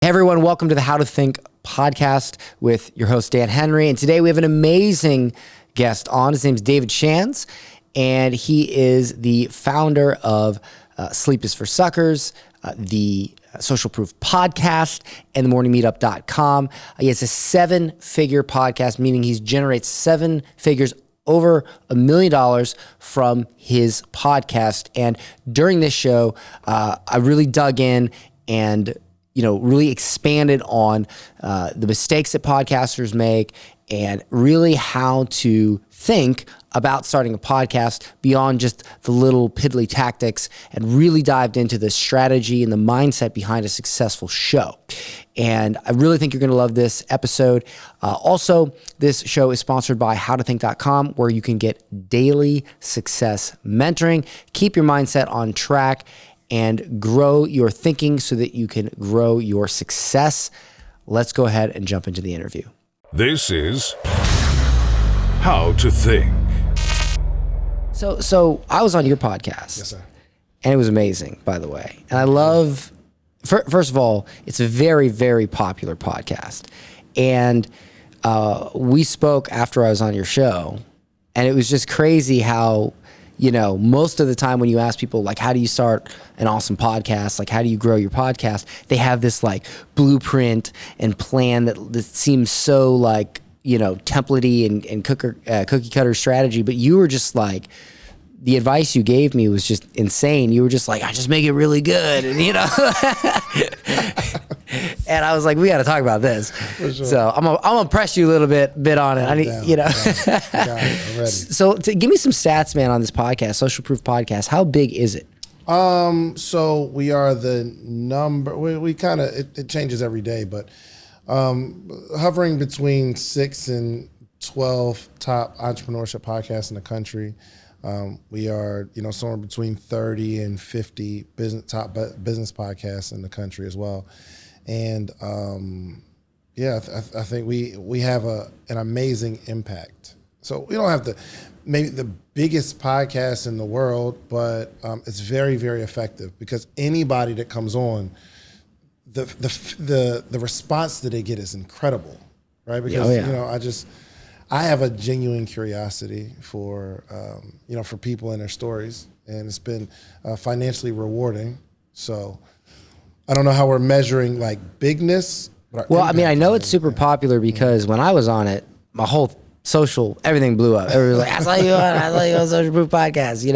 Hey everyone, welcome to the How to Think podcast with your host, Dan Henry. And today we have an amazing guest on. His name's David Shands, and he is the founder of Sleep is for Suckers, the Social Proof podcast, and the morningmeetup.com. He has a 7-figure podcast, meaning he generates 7 figures, over $1 million from his podcast. And during this show, I really dug in and really expanded on the mistakes that podcasters make and really how to think about starting a podcast beyond just the little piddly tactics, and really dived into the strategy and the mindset behind a successful show. And I really think you're going to love this episode. Also, this show is sponsored by howtothink.com, where you can get daily success mentoring, keep your mindset on track, and grow your thinking so that you can grow your success. Let's go ahead and jump into the interview. This is How to Think. So I was on your podcast. Yes, sir. And it was amazing, by the way. And I love, first of all, it's a very, very popular podcast. And we spoke after I was on your show, and it was just crazy how, most of the time when you ask people, like, how do you start an awesome podcast? Like, how do you grow your podcast? They have this like blueprint and plan that seems so like, templatey and cookie cutter strategy. But you were just like, the advice you gave me was just insane. You were just like, I just make it really good. And, and I was like, we got to talk about this. For sure. So I'm gonna press you a little bit on it. I'm ready. So give me some stats, man, on this podcast, Social Proof Podcast. How big is it? So we are the number, we kind of, it changes every day, but hovering between 6 and 12 top entrepreneurship podcasts in the country. We are, somewhere between 30 and 50 top business podcasts in the country as well. And I think we have an amazing impact. So we don't have maybe the biggest podcast in the world, but it's very, very effective, because anybody that comes on, the response that they get is incredible, right? Because I have a genuine curiosity for for people and their stories, and it's been financially rewarding. So I don't know how we're measuring like bigness. Well, I know it's super popular because when I was on it, my whole everything blew up. Everybody was like, I saw you on Social Proof Podcast,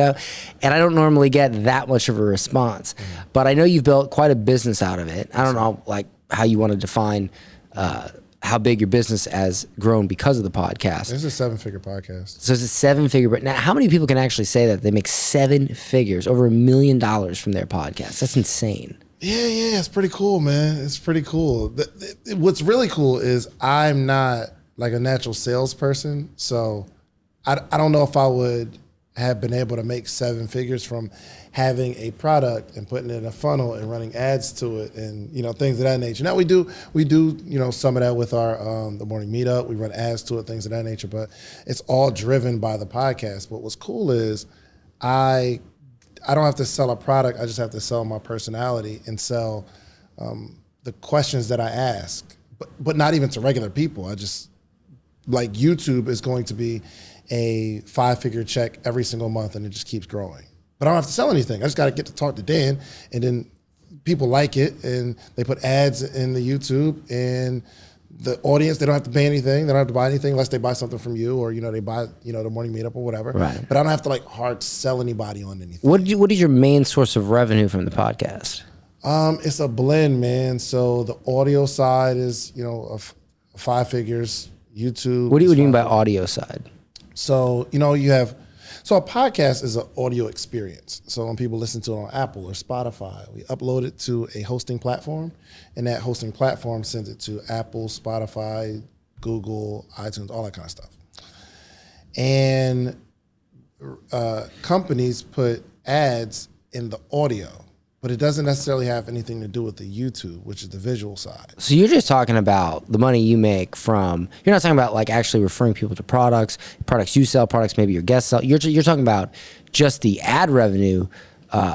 and I don't normally get that much of a response. But I know you've built quite a business out of it. I don't know like how you want to define how big your business has grown because of the podcast. It's a 7-figure podcast. So it's a 7-figure, but now how many people can actually say that they make 7 figures, over $1 million from their podcast? That's insane. Yeah, it's pretty cool, man. It's pretty cool. What's really cool is I'm not like a natural salesperson, so I don't know if I would have been able to make 7 figures from having a product and putting it in a funnel and running ads to it and things of that nature. Now we do some of that with our the morning meetup. We run ads to it, things of that nature, but it's all driven by the podcast. But what's cool is I don't have to sell a product. I just have to sell my personality and sell the questions that I ask, but not even to regular people. I just, like, YouTube is going to be a 5-figure check every single month, and it just keeps growing. But I don't have to sell anything. I just got to get to talk to Dan, and then people like it, and they put ads in the YouTube, and the audience, they don't have to pay anything. They don't have to buy anything unless they buy something from you, or they buy the morning meetup or whatever. Right. But I don't have to like hard sell anybody on anything. What is your main source of revenue from the podcast? It's a blend, man. So the audio side is 5 figures. YouTube. What do you mean by audio side? So you have. So a podcast is an audio experience. So when people listen to it on Apple or Spotify, we upload it to a hosting platform, and that hosting platform sends it to Apple, Spotify, Google, iTunes, all that kind of stuff. And companies put ads in the audio, but it doesn't necessarily have anything to do with the YouTube, which is the visual side. So you're just talking about the money you make from, you're not talking about like actually referring people to products you sell, products maybe your guests sell. You're talking about just the ad revenue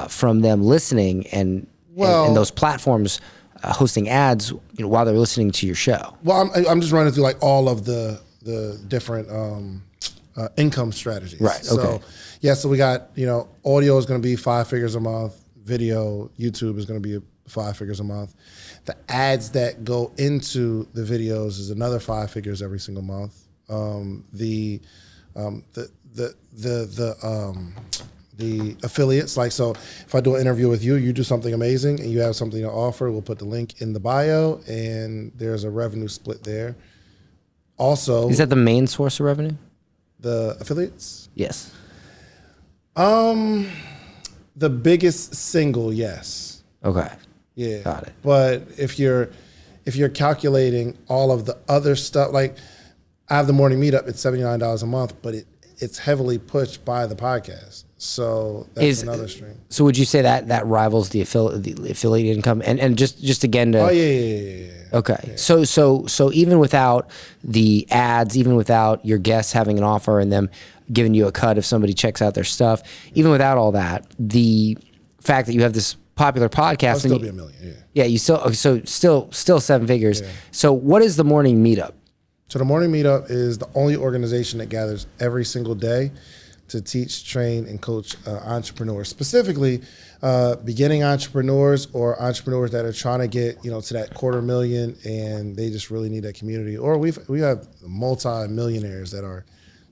from them listening and those platforms hosting ads, while they're listening to your show? Well, I'm just running through like all of the different income strategies. Right. Okay. So we got, audio is going to be 5 figures a month. Video, YouTube is going to be 5 figures a month. The ads that go into the videos is another 5 figures every single month. The affiliates, like, so if I do an interview with you, you do something amazing and you have something to offer, we'll put the link in the bio and there's a revenue split there. Also, Is that the main source of revenue? the affiliates? Yes. The biggest single, yes. Okay. Yeah. Got it. But if you're calculating all of the other stuff, like I have the morning meetup, it's $79 a month, but it's heavily pushed by the podcast. So that's another stream. So would you say that rivals the affiliate income? And just again to Oh yeah. Okay. Yeah. So even without the ads, even without your guests having an offer and them giving you a cut if somebody checks out their stuff, even without all that, the fact that you have this popular podcast, It'll still be $1 million. Yeah. Yeah, you still 7 figures. Yeah. So what is the morning meetup? So the morning meetup is the only organization that gathers every single day to teach, train, and coach entrepreneurs, specifically beginning entrepreneurs or entrepreneurs that are trying to get to that $250,000 and they just really need that community. Or we have multi-millionaires that are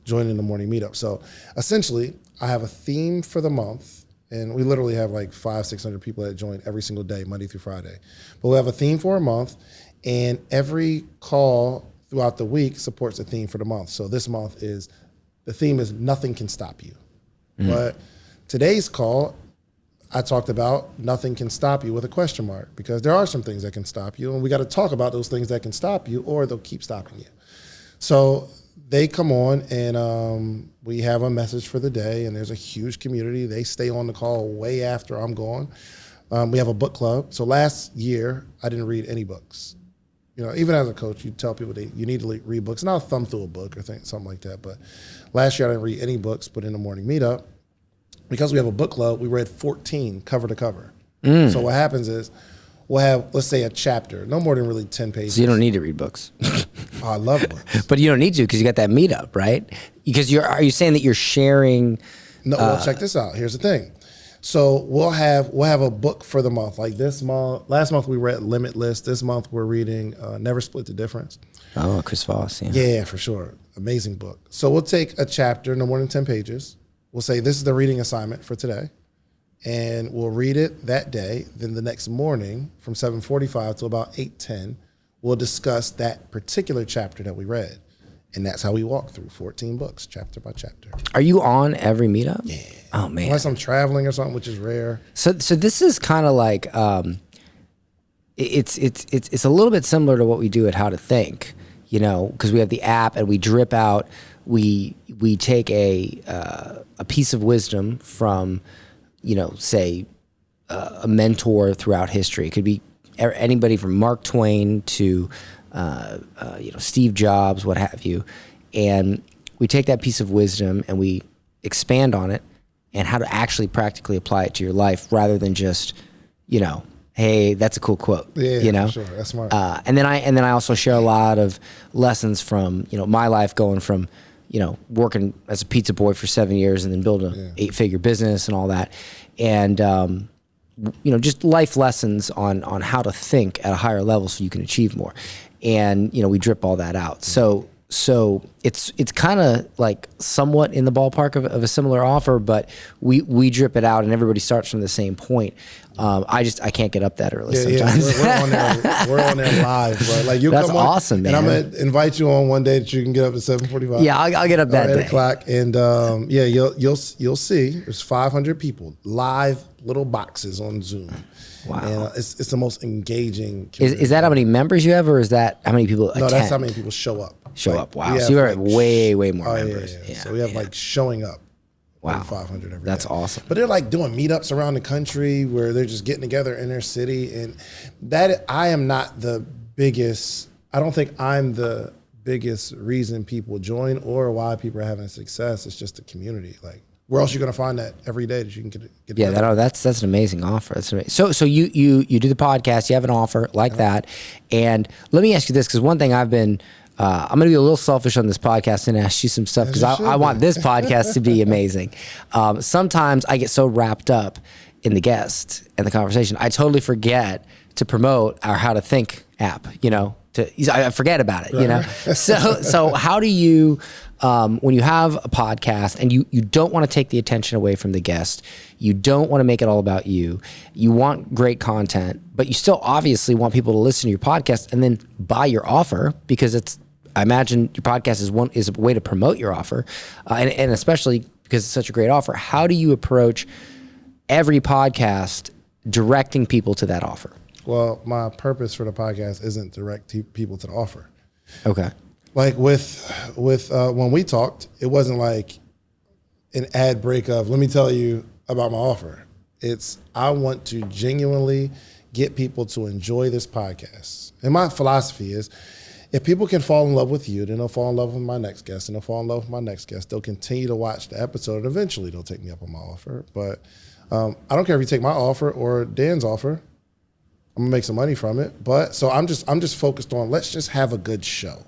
joining the morning meetup. So essentially, I have a theme for the month, and we literally have like 500-600 people that join every single day, Monday through Friday. But we have a theme for a month, and every call throughout the week supports a theme for the month. So this month the theme is nothing can stop you. But today's call, I talked about nothing can stop you with a question mark, because there are some things that can stop you, and we got to talk about those things that can stop you, or they'll keep stopping you. So they come on and we have a message for the day, and there's a huge community. They stay on the call way after I'm gone. We have a book club. So last year, I didn't read any books. Even as a coach, you tell people you need to read books, and I'll thumb through a book or something like that. But last year, I didn't read any books, but in the morning meetup, because we have a book club, we read 14 cover to cover. So what happens is we'll have, let's say, a chapter, no more than really 10 pages. So you don't need to read books. Oh, I love books. But you don't need to, because you got that meetup, right? Because are you saying that you're sharing? No, well, check this out. Here's the thing. So we'll have a book for the month. Like this month, last month we read Limitless. This month we're reading Never Split the Difference. Oh, Chris Voss. Yeah. Yeah, for sure. Amazing book. So we'll take a chapter, no more than 10 pages. We'll say this is the reading assignment for today, and we'll read it that day. Then the next morning from 7:45 to about 8:10, we'll discuss that particular chapter that we read. And that's how we walk through 14 books, chapter by chapter. Are you on every meetup? Yeah. Oh man. Unless I'm traveling or something, which is rare. So this is kind of like it's a little bit similar to what we do at How to Think, because we have the app and we drip out. We take a piece of wisdom from, say, a mentor throughout history. It could be anybody from Mark Twain to Steve Jobs, what have you, and we take that piece of wisdom and we expand on it and how to actually practically apply it to your life, rather than just, hey, that's a cool quote. Yeah, for sure. That's smart. And then I also share a lot of lessons from my life, going from working as a pizza boy for 7 years and then building an 8-figure business and all that, and just life lessons on how to think at a higher level so you can achieve more. And we drip all that out. So it's kind of like somewhat in the ballpark of a similar offer, but we drip it out and everybody starts from the same point. I can't get up that early sometimes. Yeah. We're on there live, bro. Like you That's come on, awesome, man. And I'm gonna invite you on one day that you can get up at 7:45. Yeah, I'll get up that or 8 day. o'clock, and you'll see there's 500 people live, little boxes on Zoom. Wow. And it's the most engaging community. Is that how many members you have, or is that how many people attend? No, that's how many people show up. Wow. we So you have, are way more members. Yeah. So we have like showing up. Wow. 500 every That's day. awesome. But they're like doing meetups around the country where they're just getting together in their city. And that I am not the biggest, I don't think I'm the biggest reason people join or why people are having success. It's just the community. Like where else are you going to find that every day that you can get Yeah, that's an amazing offer. That's amazing. So you do the podcast, you have an offer like that. And let me ask you this, because one thing I've been, I'm going to be a little selfish on this podcast and ask you some stuff, because I want this podcast to be amazing. Sometimes I get so wrapped up in the guest and the conversation, I totally forget to promote our How to Think app, I forget about it, So how do you, when you have a podcast and you don't want to take the attention away from the guest, you don't want to make it all about you, you want great content, but you still obviously want people to listen to your podcast and then buy your offer, because I imagine your podcast is a way to promote your offer, and especially because it's such a great offer. How do you approach every podcast directing people to that offer? Well, my purpose for the podcast isn't direct people to the offer. Okay. Like with when we talked, it wasn't like an ad break of, let me tell you about my offer. It's, I want to genuinely get people to enjoy this podcast. And my philosophy is, if people can fall in love with you, then they'll fall in love with my next guest, and they'll fall in love with my next guest. They'll continue to watch the episode, and eventually they'll take me up on my offer. But I don't care if you take my offer or Dan's offer. I'm gonna make some money from it. But so I'm just focused on, let's just have a good show.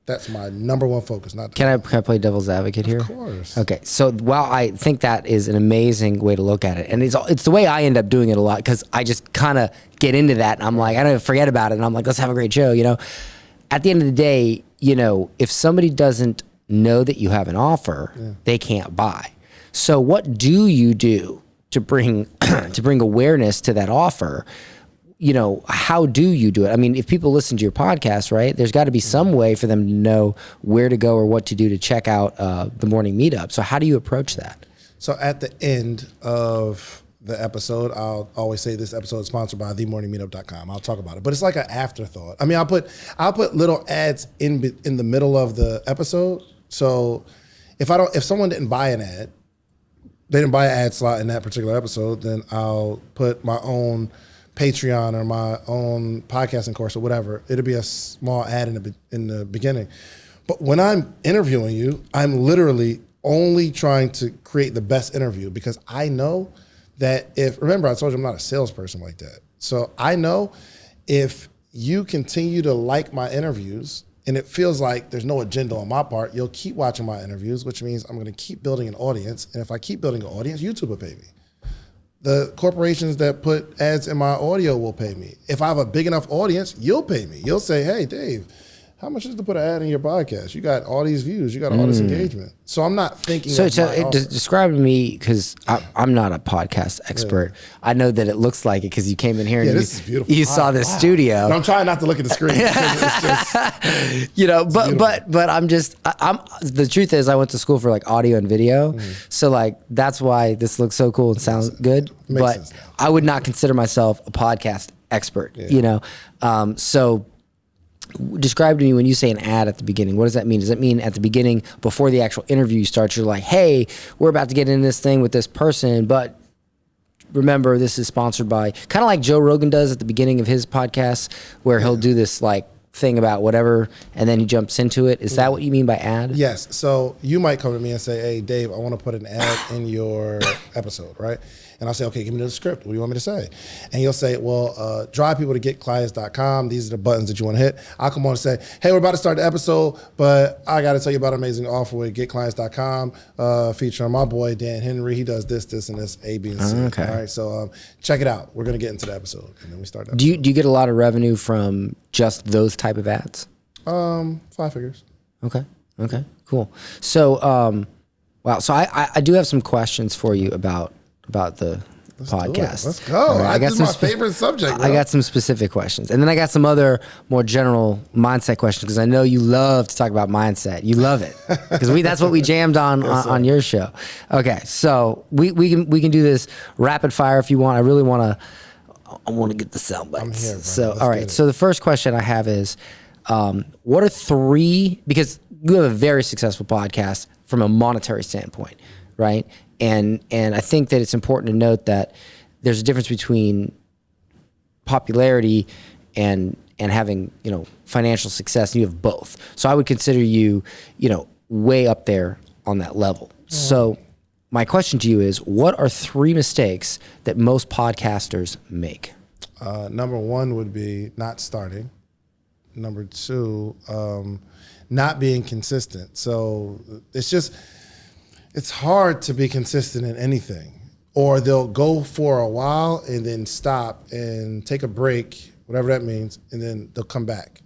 That's my number one focus. Can I play devil's advocate here? Of course. Okay. So while I think that is an amazing way to look at it, and it's the way I end up doing it a lot, because I just kind of get into that, and I'm like, I don't forget about it, and I'm like, let's have a great show, At the end of the day, if somebody doesn't know that you have an offer, they can't buy. So what do you do to bring awareness to that offer? How do you do it? I mean, if people listen to your podcast, right, there's got to be some way for them to know where to go or what to do to check out the morning meetup. So how do you approach that? So at the end of the episode, I'll always say this episode is sponsored by themorningmeetup.com. I'll talk about it, but it's like an afterthought. I mean, I'll put little ads in the middle of the episode. So if someone didn't buy an ad, they didn't buy an ad slot in that particular episode, then I'll put my own Patreon or my own podcasting course or whatever. It'll be a small ad in the beginning. But when I'm interviewing you, I'm literally only trying to create the best interview, because I know that remember I told you I'm not a salesperson like that. So I know if you continue to like my interviews and it feels like there's no agenda on my part, you'll keep watching my interviews, which means I'm gonna keep building an audience. And if I keep building an audience, YouTube will pay me. The corporations that put ads in my audio will pay me. If I have a big enough audience, you'll pay me. You'll say, hey, Dave, how much is to put an ad in your podcast? You got all these views. You got all this engagement. So I'm not thinking describe to me, because I'm not a podcast expert. Yeah. I know that it looks like it because you came in here and this is beautiful. You saw this studio. But I'm trying not to look at the screen. It's just, but I'm the truth is I went to school for like audio and video. So like, that's why this looks so cool and sounds good. But sense. I would not consider myself a podcast expert, so describe to me, when you say an ad at the beginning, what does that mean? Does that mean at the beginning, before the actual interview starts, you're like, hey, we're about to get in this thing with this person, but remember, this is sponsored by, kind of like Joe Rogan does at the beginning of his podcast, where he'll do this like thing about whatever, and then he jumps into it. Is that what you mean by ad? Yes. So you might come to me and say, hey, Dave, I want to put an ad in your episode, right? And I'll say, okay, give me the script. What do you want me to say? And you'll say, well, drive people to getclients.com. These are the buttons that you want to hit. I'll come on and say, hey, we're about to start the episode, but I got to tell you about an amazing offer with getclients.com, featuring my boy, Dan Henry. He does this, this, and this, A, B, and C. Okay. All right, so check it out. We're going to get into the episode, and then we start the Do you get a lot of revenue from just those type of ads? 5 figures. Okay, cool. So, wow. So I do have some questions for you about the podcast. Let's go. Right, This is my favorite subject, bro. I got some specific questions. And then I got some other more general mindset questions, because I know you love to talk about mindset. You love it. Because that's what we jammed on your show. Okay, so we can do this rapid fire if you want. I really want to get the sound bites. I'm here, bro. So, Let's all right. So the first question I have is, what are 3, because you have a very successful podcast from a monetary standpoint, right? And I think that it's important to note that there's a difference between popularity and having, financial success, and you have both. So I would consider you, way up there on that level. So my question to you is, what are 3 mistakes that most podcasters make? Number 1 would be not starting. Number 2, not being consistent. So it's hard to be consistent in anything. Or they'll go for a while and then stop and take a break, whatever that means, and then they'll come back.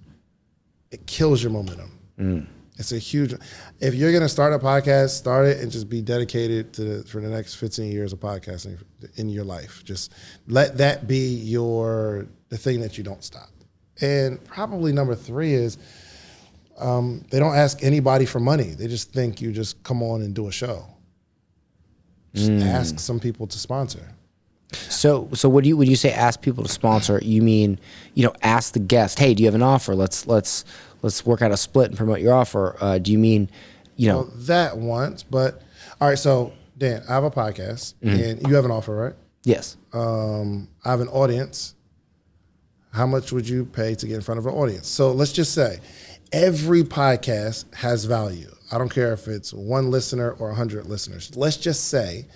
It kills your momentum. It's a huge, if you're gonna start a podcast, start it and just be dedicated for the next 15 years of podcasting in your life. Just let that be the thing that you don't stop. And probably number 3 is they don't ask anybody for money. They just think you just come on and do a show. Just ask some people to sponsor. So when you say ask people to sponsor, you mean, ask the guest, hey, do you have an offer? Let's work out a split and promote your offer. Do you mean, Well, that once, but all right. So Dan, I have a podcast and you have an offer, right? Yes. I have an audience. How much would you pay to get in front of an audience? So let's just say every podcast has value. I don't care if it's 1 listener or 100 listeners. Let's just say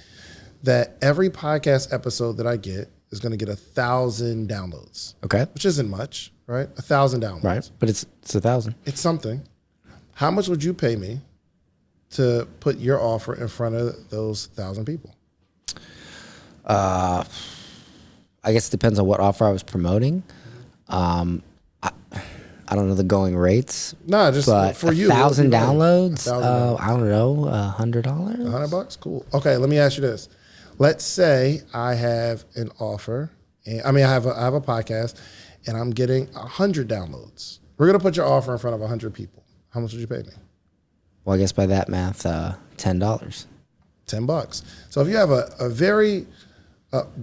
that every podcast episode that I get is going to get 1,000 downloads. Okay. Which isn't much, right? 1,000 downloads. Right. But it's 1,000. It's something. How much would you pay me to put your offer in front of those 1,000 people? I guess it depends on what offer I was promoting. I don't know the going rates. No, just but for you. 1,000 downloads. 1,000 downloads. I don't know, $100. $100? Cool. Okay, let me ask you this. Let's say I have an offer. I have a podcast, and I'm getting 100 downloads. We're gonna put your offer in front of 100 people. How much would you pay me? Well, I guess by that math, $10. $10. So if you have a very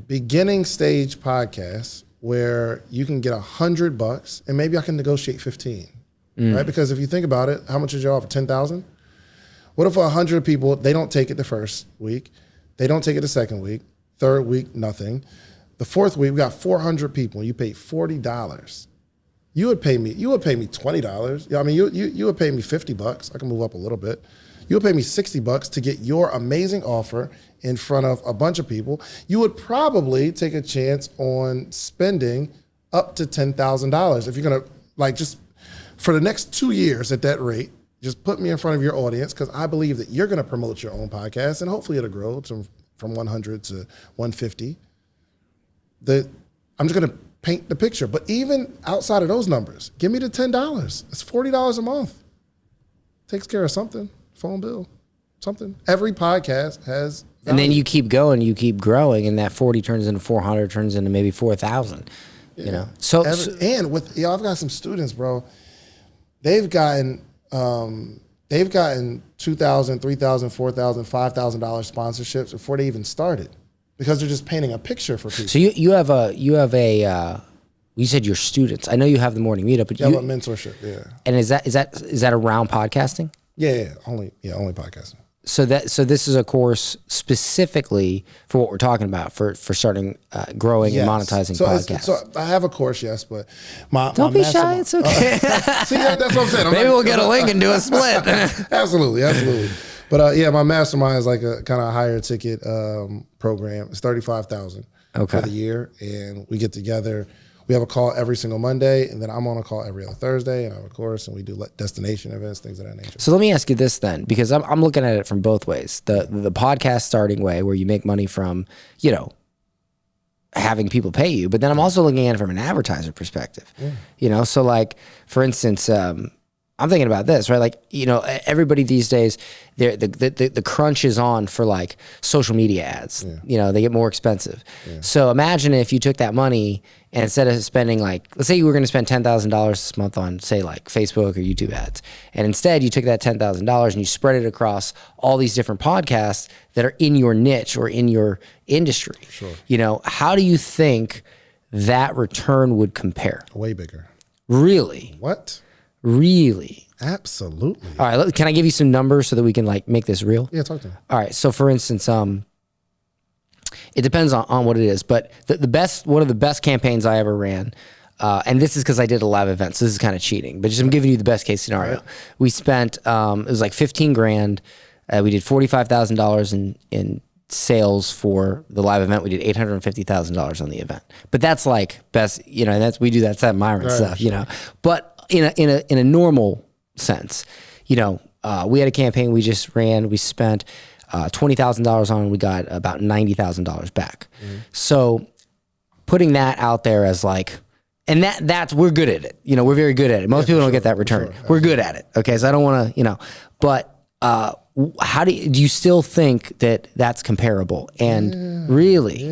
beginning stage podcast where you can get $100, and maybe I can negotiate 15, right? Because if you think about it, how much is your offer? 10,000. What if 100 people, they don't take it the first week, they don't take it the second week, third week, nothing. The fourth week, we got 400 people, and you paid $40. You would pay me $20. I mean, you would pay me $50. I can move up a little bit. You would pay me $60 to get your amazing offer in front of a bunch of people. You would probably take a chance on spending up to $10,000 if you're gonna just for the next 2 years at that rate. Just put me in front of your audience because I believe that you're gonna promote your own podcast and hopefully it'll grow from 100 to 150. I'm just gonna paint the picture. But even outside of those numbers, give me the $10. It's $40 a month. Takes care of something. Phone bill, something. Every podcast has value. And then you keep going, you keep growing, and that 40 turns into 400, turns into maybe 4,000. Yeah. And with I've got some students, bro. They've gotten $2,000, $3,000, $4,000, $5,000 sponsorships before they even started because they're just painting a picture for people. So you said your students. I know you have the morning meetup, but you have a mentorship, yeah. And is that around podcasting? Yeah, only podcasting. So this is a course specifically for what we're talking about for starting growing and monetizing podcasts. So I have a course, yes, but don't be shy. It's okay. See, that's what I'm saying. Maybe we'll get a link and do a split. Absolutely. But my mastermind is like a kind of higher ticket program. It's $35,000 for the year, and we get together. We have a call every single Monday, and then I'm on a call every other Thursday, and I have a course, and we do destination events, things of that nature. So let me ask you this then, because I'm looking at it from both ways. The podcast starting way, where you make money from, having people pay you, but then I'm also looking at it from an advertiser perspective. Yeah. So like, for instance, I'm thinking about this, right? Like, everybody these days, the crunch is on for like social media ads. Yeah. They get more expensive. Yeah. So imagine if you took that money and instead of spending let's say you were going to spend $10,000 this month on say like Facebook or YouTube ads, and instead you took that $10,000 and you spread it across all these different podcasts that are in your niche or in your industry. Sure. How do you think that return would compare? Way bigger. Really? What? Really? Absolutely. All right. Can I give you some numbers so that we can make this real? Yeah, talk to me. All right. So for instance, it depends on what it is, but one of the best campaigns I ever ran, and this is because I did a live event, so this is kind of cheating, but I'm giving you the best case scenario. Right. We spent, it was like 15 grand We did $45,000 in sales for the live event. We did $850,000 on the event. But that's like best, we do that Seth Myron stuff, But in a normal sense, we had a campaign we just ran. We spent $20,000 on. We got about $90,000 back. So putting that out there as like, and that's we're good at it. We're very good at it. Most people don't get that return. We're good at it. Okay, so I don't want to, but. How do you still think that that's comparable? And really,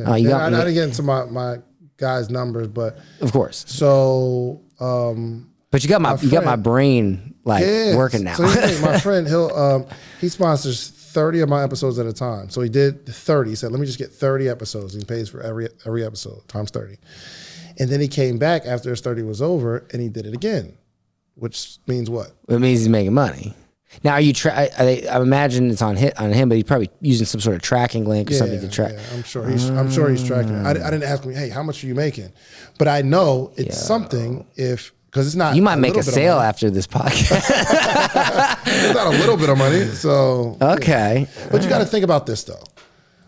I didn't get into my guys' numbers, but of course. So, but you got my brain working now. So my friend, he sponsors 30 of my episodes at a time. So he did 30. He said, "Let me just get 30 episodes." He pays for every episode times 30. And then he came back after his 30 was over, and he did it again, which means what? It means he's making money. Now, are you? I imagine it's on him, but he's probably using some sort of tracking link or something to track. Yeah, I'm sure he's tracking. I didn't ask him, "Hey, how much are you making?" But I know it's something because it's not. You might make a sale after this podcast. It's not a little bit of money, so okay. Yeah. But you got to think about this though.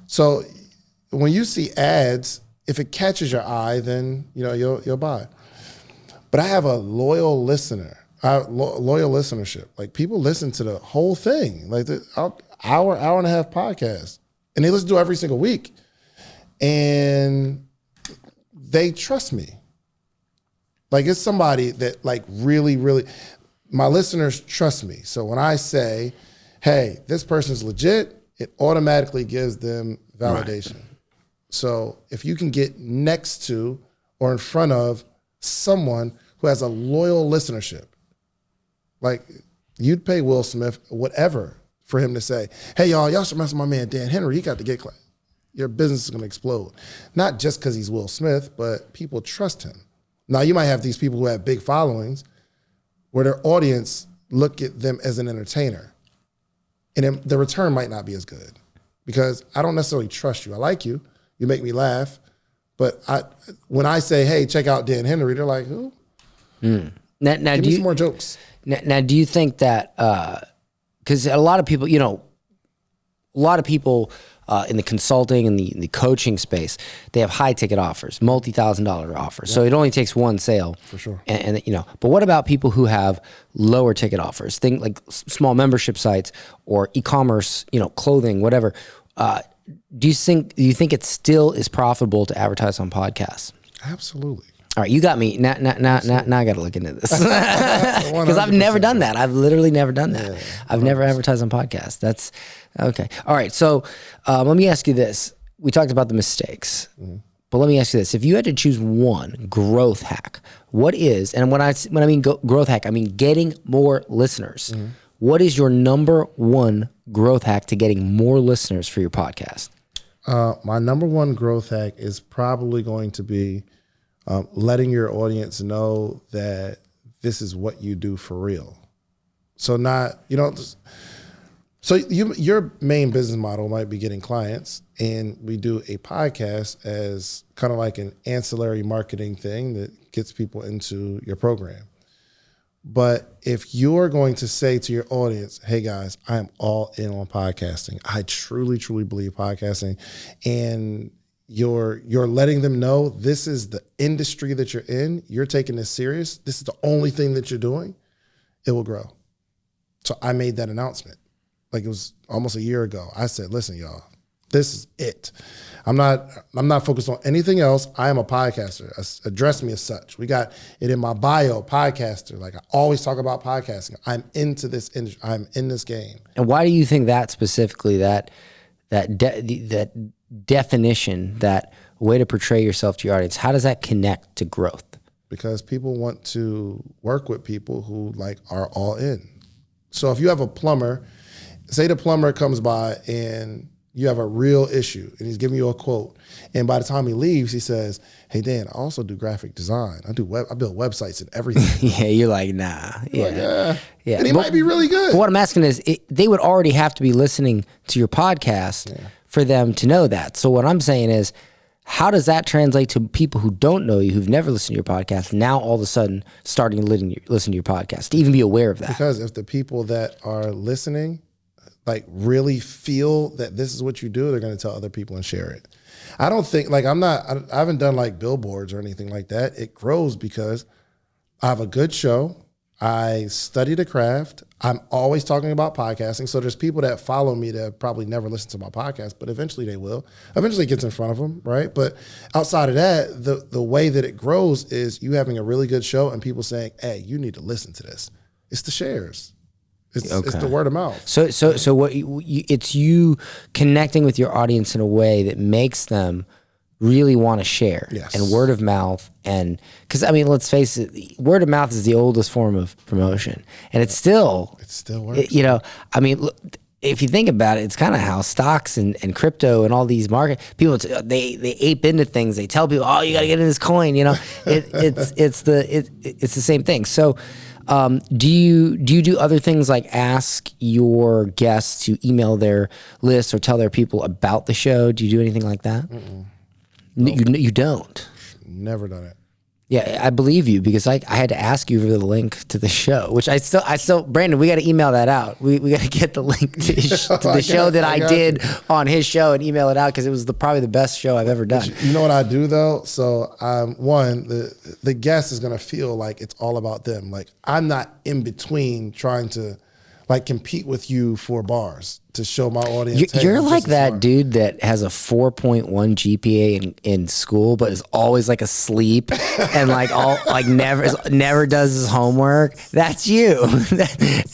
So when you see ads, if it catches your eye, then you'll buy. But I have a loyal listener. Loyal listenership. Like people listen to the whole thing, like the hour and a half podcast, and they listen to it every single week, and they trust me. Like it's somebody that like really, really, my listeners trust me. So when I say, "Hey, this person's legit," it automatically gives them validation. Right. So if you can get next to or in front of someone who has a loyal listenership. Like, you'd pay Will Smith whatever for him to say, "Hey, y'all should mess with my man Dan Henry. He got to get class." Your business is going to explode. Not just because he's Will Smith, but people trust him. Now, you might have these people who have big followings where their audience look at them as an entertainer. And the return might not be as good because I don't necessarily trust you. I like you. You make me laugh. But when I say, "Hey, check out Dan Henry," they're like, "Who?" Now, Give me some more jokes. Now, do you think that, because a lot of people, in the consulting and the coaching space, they have high ticket offers, multi-$1,000 offers. Yeah. So it only takes one sale. For sure. And but what about people who have lower ticket offers? Think like small membership sites or e-commerce, clothing, whatever. Do you think it still is profitable to advertise on podcasts? Absolutely. All right, you got me. Now I got to look into this because I've never done that. I've literally never done that. Yeah, I've never advertised on podcasts. That's okay. All right, so let me ask you this. We talked about the mistakes, but let me ask you this: if you had to choose one growth hack, what is? And when I mean growth hack, I mean getting more listeners. What is your number one growth hack to getting more listeners for your podcast? My number one growth hack is probably going to be letting your audience know that this is what you do for real. So your main business model might be getting clients, and we do a podcast as kind of like an ancillary marketing thing that gets people into your program. But if you're going to say to your audience, "Hey guys, I am all in on podcasting. I truly, truly believe podcasting," and you're letting them know this is the industry that you're in, you're taking this serious, this is the only thing that you're doing, it will grow. So I made that announcement. Like it was almost a year ago. I said, "Listen, y'all, this is it. I'm not focused on anything else. I am a podcaster. Address me as such. We got it in my bio, podcaster. Like I always talk about podcasting. I'm into this industry. I'm in this game." And why do you think that specifically, that definition, that way to portray yourself to your audience, how does that connect to growth? Because people want to work with people who are all in. So if you have a plumber, say the plumber comes by and you have a real issue and he's giving you a quote, and by the time he leaves, he says, "Hey Dan, I also do graphic design. I build websites and everything." Yeah, you're like, nah. Yeah. And he might be really good. But what I'm asking is, they would already have to be listening to your podcast for them to know that. So what I'm saying is, how does that translate to people who don't know you, who've never listened to your podcast, now all of a sudden starting to listen to your podcast, to even be aware of that? Because if the people that are listening, like really feel that this is what you do, they're going to tell other people and share it. I don't think like I haven't done like billboards or anything like that. It grows because I have a good show. I study the craft. I'm always talking about podcasting. So there's people that follow me that probably never listen to my podcast, but eventually they will. Eventually it gets in front of them, right? But outside of that, the way that it grows is you having a really good show and people saying, hey, you need to listen to this. It's the shares. It's the word of mouth. So what it's you connecting with your audience in a way that makes them really want to share. Yes. And word of mouth. And because I mean, let's face it, word of mouth is the oldest form of promotion, and it still works. You know, I mean, look, if you think about it, it's kind of how stocks and crypto and all these market people, they ape into things. They tell people, oh, you got to get in this coin. You know, it's the same thing. So. Do you do other things like ask your guests to email their list or tell their people about the show? Do you do anything like that? Nope. You don't? Never done it. Yeah, I believe you because I had to ask you for the link to the show, which I still Brandon, we got to email that out. We got to get the link to the show that I did on his show and email it out because it was probably the best show I've ever done. You know what I do though? So one, the guest is gonna feel like it's all about them. Like I'm not in between trying to like compete with you for bars to show my audience. You're like that dude that has a 4.1 GPA in school, but is always like asleep and like never does his homework. That's you,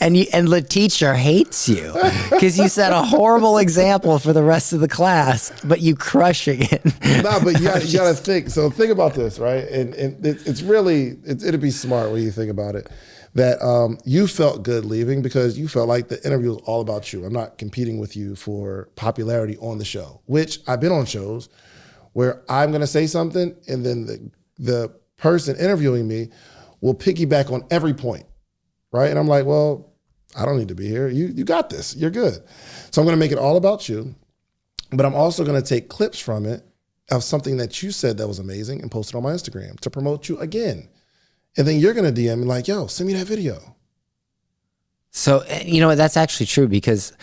and the teacher hates you because you set a horrible example for the rest of the class, but you crushing it. No, but you gotta think. So think about this, right? And it's really it'd be smart when you think about it. That you felt good leaving because you felt like the interview was all about you. I'm not competing with you for popularity on the show, which I've been on shows where I'm gonna say something and then the person interviewing me will piggyback on every point, right? And I'm like, well, I don't need to be here. You got this, you're good. So I'm gonna make it all about you, but I'm also gonna take clips from it of something that you said that was amazing and post it on my Instagram to promote you again. And then you're going to DM me like, yo, send me that video. So, you know, that's actually true because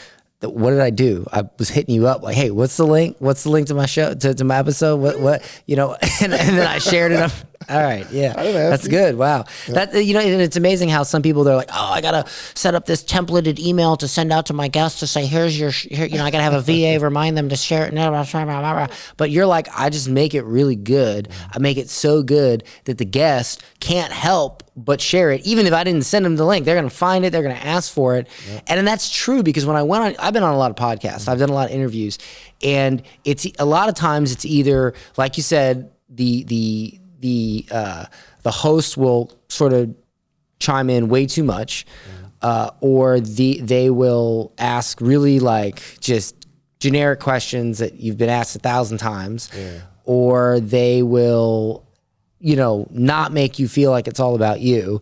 what did I do? I was hitting you up like, hey, what's the link? What's the link to my show, to my episode? What, you know, and then I shared it up. All right. Yeah. That's good. Wow. Yeah. That, you know, and it's amazing how some people, they're like, oh, I got to set up this templated email to send out to my guests to say, here's your, you know, I got to have a VA remind them to share it. But you're like, I just make it really good. I make it so good that the guest can't help but share it. Even if I didn't send them the link, they're going to find it. They're going to ask for it. Yep. And that's true because when I went on, I've been on a lot of podcasts. I've done a lot of interviews, and it's a lot of times it's either, like you said, the host will sort of chime in way too much, or they will ask really like just generic questions that you've been asked 1,000 times, or they will, you know, not make you feel like it's all about you.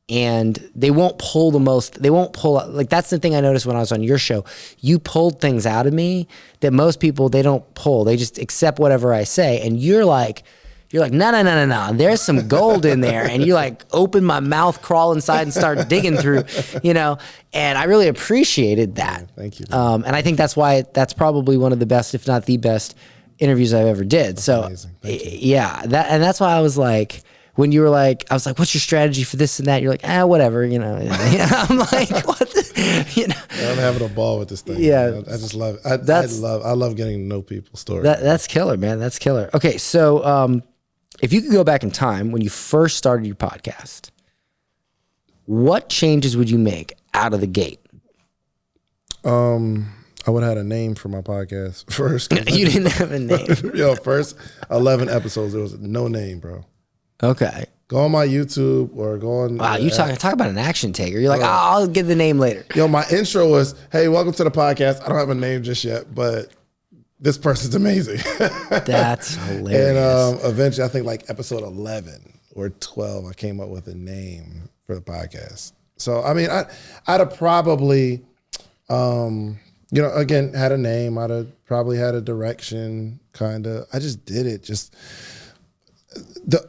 And they won't pull like that's the thing I noticed when I was on your show. You pulled things out of me that most people, they don't pull. They just accept whatever I say. And you're like, no. There's some gold in there. And you like open my mouth, crawl inside and start digging through, you know, and I really appreciated that. Thank you. And I think that's why that's probably one of the best, if not the best interviews I've ever did. That's so yeah, that's why I was like, when you were like, I was like, what's your strategy for this and that? You're like, whatever, you know. I'm like, what the, you know. I'm having a ball with this thing. Yeah. I just love it. I love getting to know people's stories. That's killer, man. That's killer. Okay, so if you could go back in time when you first started your podcast, what changes would you make out of the gate? I would have had a name for my podcast first. You didn't have a name. Yo, first 11 episodes, there was no name, bro. Okay. Go on my YouTube or go on. Wow, you talk about an action taker. You're like, I'll get the name later. Yo, my intro was, hey, welcome to the podcast. I don't have a name just yet, but this person's amazing. That's hilarious. And eventually, I think like episode 11 or 12, I came up with a name for the podcast. So, I mean, I'd have probably, you know, again, had a name. I'd have probably had a direction, kind of. I just did it. Just I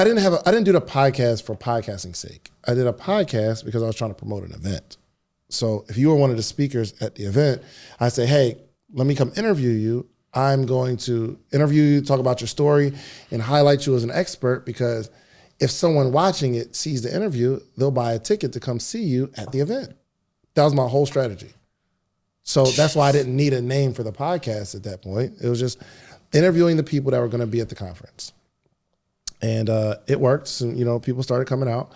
didn't do the podcast for podcasting's sake. I did a podcast because I was trying to promote an event. So if you were one of the speakers at the event, I say, hey, let me come interview you. I'm going to interview you, talk about your story, and highlight you as an expert, because if someone watching it sees the interview, they'll buy a ticket to come see you at the event. That was my whole strategy. So that's why I didn't need a name for the podcast at that point. It was just interviewing the people that were going to be at the conference. And it worked. So, people started coming out.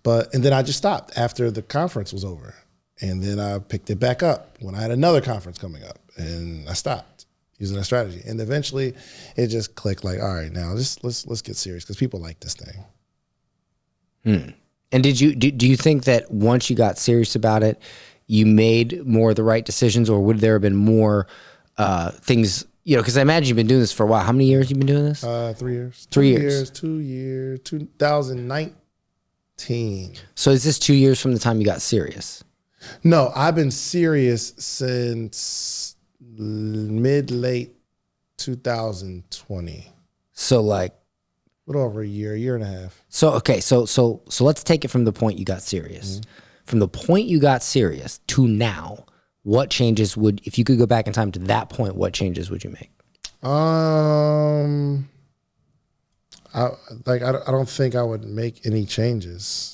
And then I just stopped after the conference was over. And then I picked it back up when I had another conference coming up. And I stopped using that strategy. And eventually it just clicked like, all right, now let's get serious, because people like this thing. And do you think that once you got serious about it, you made more of the right decisions, or would there have been more things, because I imagine you've been doing this for a while. How many years have you been doing this? 3 years. 3 years. 2 years, 2019. So is this 2 years from the time you got serious? No, I've been serious since late 2020. So like a little over a year and a half. So okay, so let's take it from the point you got serious. From the point you got serious to now, what changes if you could go back in time to that point, what changes would you make? I don't think I would make any changes.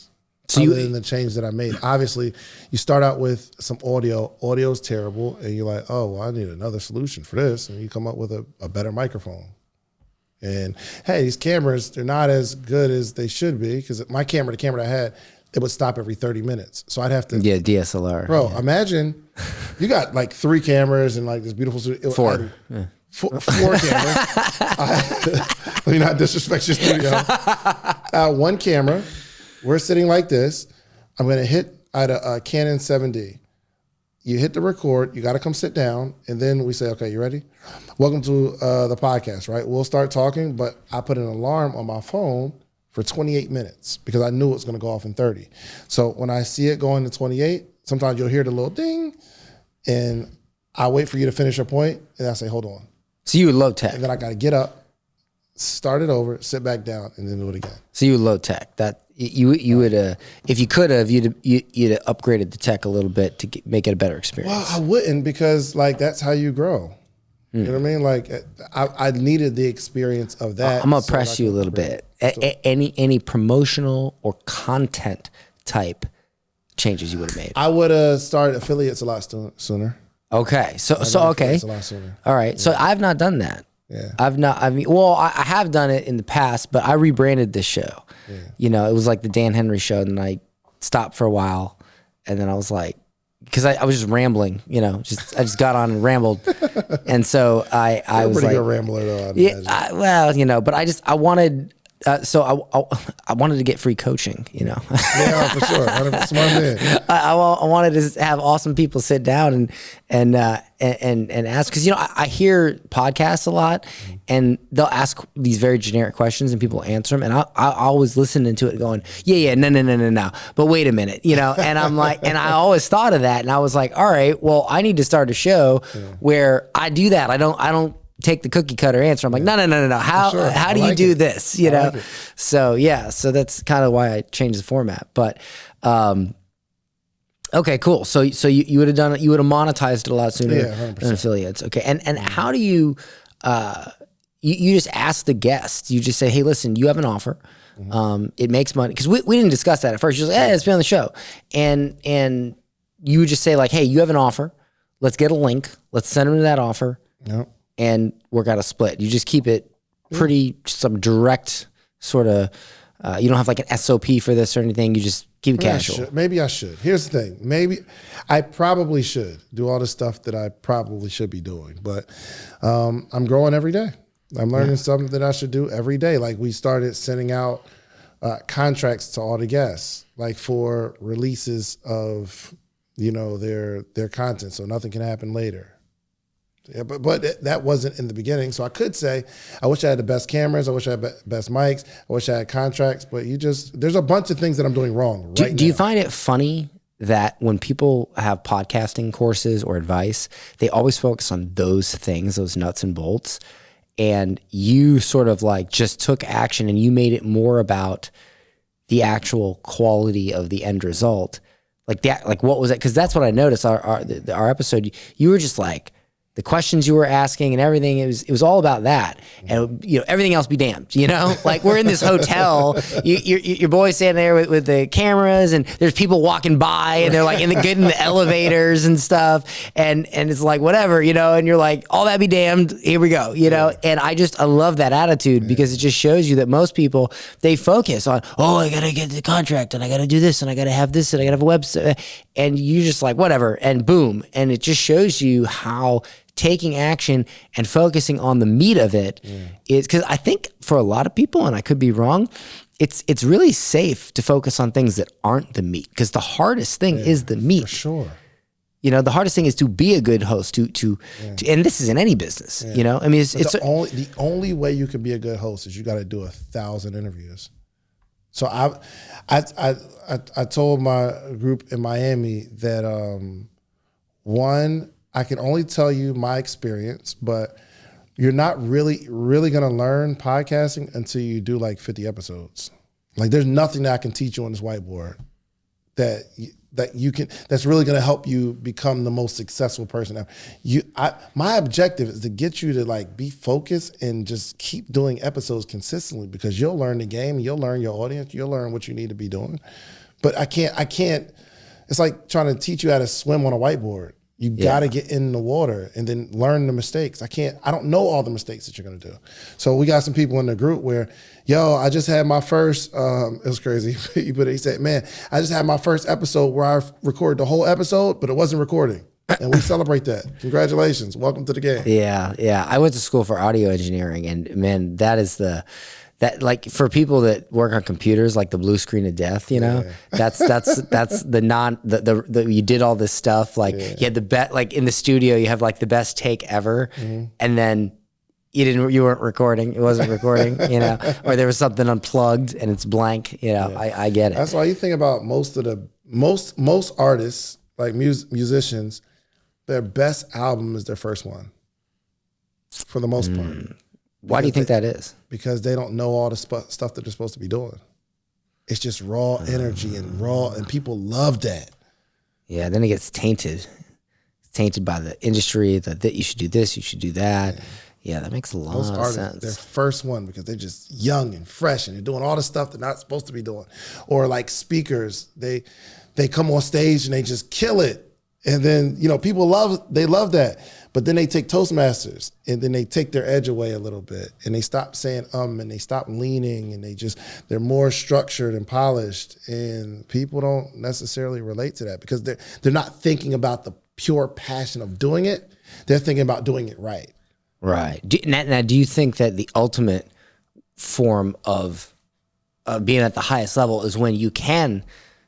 So other than the change that I made. Obviously, you start out with some audio. Audio's terrible, and you're like, oh, well, I need another solution for this. And you come up with a better microphone. And hey, these cameras, they're not as good as they should be, because the camera I had, it would stop every 30 minets. So I'd have to. Yeah, DSLR. Bro, imagine you got like 3 cameras and like this beautiful studio. 4. Four cameras. Let me not disrespect your studio. One camera. We're sitting like this. I'm going to hit at a Canon 7D. You hit the record. You got to come sit down. And then we say, okay, you ready? Welcome to the podcast, right? We'll start talking, but I put an alarm on my phone for 28 minutes because I knew it was going to go off in 30. So when I see it going to 28, sometimes you'll hear the little ding, and I wait for you to finish your point, and I say, hold on. So you would low tech. And then I got to get up, start it over, sit back down, and then do it again. So you would low tech. That you would if you could have, you'd upgraded the tech a little bit to make it a better experience. Well, I wouldn't, because like that's how you grow. You know what I mean? Like I needed the experience of that. I'm gonna press you a little bit. Any promotional or content type changes you would have made? I would have started affiliates a lot sooner. Okay, so okay, a lot sooner. All right. Yeah. So I've not done that. Yeah. I have done it in the past, but I rebranded this show. Yeah. It was like the Dan Henry show, and then I stopped for a while, and then I was like, because I was just rambling, I just got on and rambled, and so I was pretty like, good rambler though. But I wanted. So I wanted to get free coaching, Yeah, for sure. Smart man. I wanted to have awesome people sit down and ask, because I hear podcasts a lot, and they'll ask these very generic questions and people answer them, and I always listen into it going, no, but wait a minute, and I'm like, and I always thought of that, and I was like, all right, well, I need to start a show where I do that. I don't take the cookie cutter answer. I'm like, no. How do you do this? Like so that's kind of why I changed the format. But okay, cool. So you would have done it. You would have monetized it a lot sooner than affiliates. Okay, and how do you you just ask the guests? You just say, hey, listen, you have an offer. It makes money, because we didn't discuss that at first. You're like, hey, let's be on the show, and you would just say like, hey, you have an offer. Let's get a link. Let's send them to that offer. Yep. And work out a split. You just keep it pretty some direct sort of. You don't have like an SOP for this or anything. You just keep it casual. Maybe I should. Here's the thing. Maybe I probably should do all the stuff that I probably should be doing. But I'm growing every day. I'm learning something that I should do every day. Like we started sending out contracts to all the guests, like for releases of their content, so nothing can happen later. Yeah, but that wasn't in the beginning. So I could say, I wish I had the best cameras. I wish I had best mics. I wish I had contracts. But there's a bunch of things that I'm doing wrong right now. Do you find it funny that when people have podcasting courses or advice, they always focus on those things, those nuts and bolts, and you sort of like just took action and you made it more about the actual quality of the end result, Like that, like what was it? Because that's what I noticed. Our episode, you were just like the questions you were asking and everything. It was all about that, and everything else be damned. Like we're in this hotel. Your boy's standing there with the cameras, and there's people walking by, and they're like getting in the elevators and stuff, and it's like whatever, and you're like, all that be damned. Here we go, And I love that attitude because it just shows you that most people, they focus on, I gotta get the contract, and I gotta do this, and I gotta have this, and I gotta have a website, and you just like whatever, and boom, and it just shows you how taking action and focusing on the meat of it is, because I think for a lot of people, and I could be wrong, it's really safe to focus on things that aren't the meat, because the hardest thing is the meat. For sure. The hardest thing is to be a good host, to and this is in any business. I mean, it's the only way you can be a good host is you got to do 1,000 interviews. So I told my group in Miami that one, I can only tell you my experience, but you're not really going to learn podcasting until you do like 50 episodes. Like there's nothing that I can teach you on this whiteboard that's really going to help you become the most successful person ever. My objective is to get you to like be focused and just keep doing episodes consistently, because you'll learn the game, you'll learn your audience, you'll learn what you need to be doing. But I can't, it's like trying to teach you how to swim on a whiteboard. You got to get in the water and then learn the mistakes. I don't know all the mistakes that you're going to do. So we got some people in the group where, I just had my first, it was crazy. But he said, man, I just had my first episode where I recorded the whole episode, but it wasn't recording. And we celebrate that. Congratulations. Welcome to the game. Yeah. I went to school for audio engineering, and man, that like for people that work on computers, like the blue screen of death, that's the you did all this stuff. Like you had the best, like in the studio, you have like the best take ever. And then you weren't recording. It wasn't recording, or there was something unplugged and it's blank. I get it. That's why you think about most artists, like musicians, their best album is their first one for the most part. Why do you think that is? Because they don't know all the stuff that they're supposed to be doing. It's just raw energy and people love that. Yeah, then it gets tainted. It's tainted by the industry, that you should do this, you should do that. Yeah, that makes a lot of sense. Their first one, because they're just young and fresh and they're doing all the stuff they're not supposed to be doing. Or like speakers, they come on stage and they just kill it. And then, people love that. But then they take Toastmasters and then they take their edge away a little bit and they stop saying and they stop leaning and they're more structured and polished, and people don't necessarily relate to that because they're not thinking about the pure passion of doing it. They're thinking about doing it right. Right. Now, do you think that the ultimate form of being at the highest level is when you can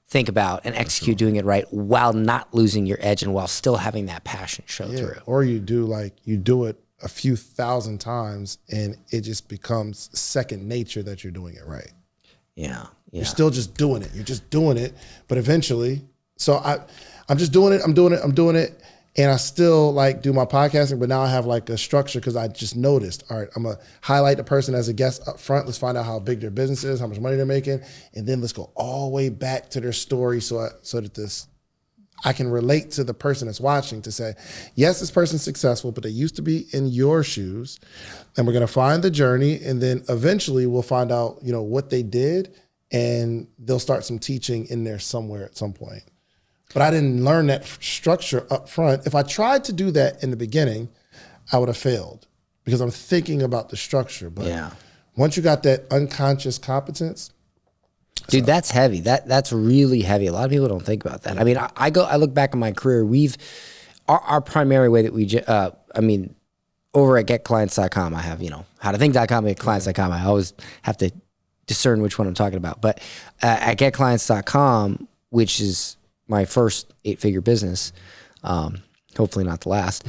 think about and execute doing it right while not losing your edge and while still having that passion show through? Or you do it a few thousand times and it just becomes second nature that you're doing it right. Yeah. You're still just doing it. You're just doing it. But eventually, so I'm just doing it. I'm doing it. And I still like do my podcasting, but now I have like a structure because I just noticed, all right, I'm going to highlight the person as a guest up front. Let's find out how big their business is, how much money they're making. And then let's go all the way back to their story so that I can relate to the person that's watching to say, yes, this person's successful, but they used to be in your shoes. And we're going to find the journey. And then eventually we'll find out, what they did, and they'll start some teaching in there somewhere at some point. But I didn't learn that structure up front. If I tried to do that in the beginning, I would have failed because I'm thinking about the structure. But once you got that unconscious competence, dude, that's heavy. That's really heavy. A lot of people don't think about that. I mean, I look back on my career. Our primary way that we, over at getclients.com, I have, howtothink.com and getclients.com. I always have to discern which one I'm talking about. But at getclients.com, which is my first 8-figure business, hopefully not the last,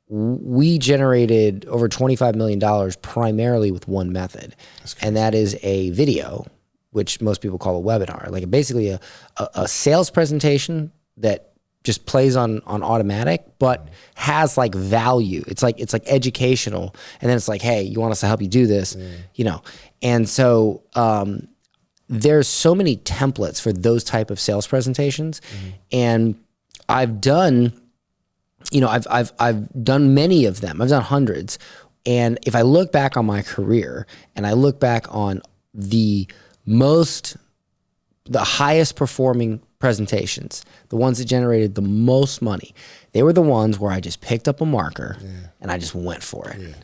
we generated over $25 million primarily with one method. And that is a video, which most people call a webinar, like basically a sales presentation that just plays on automatic, but has like value. It's like educational. And then it's like, hey, you want us to help you do this, And so, there's so many templates for those type of sales presentations. And I've done, I've done many of them. I've done hundreds. And if I look back on my career and I look back on the highest performing presentations, the ones that generated the most money, they were the ones where I just picked up a marker and I just went for it,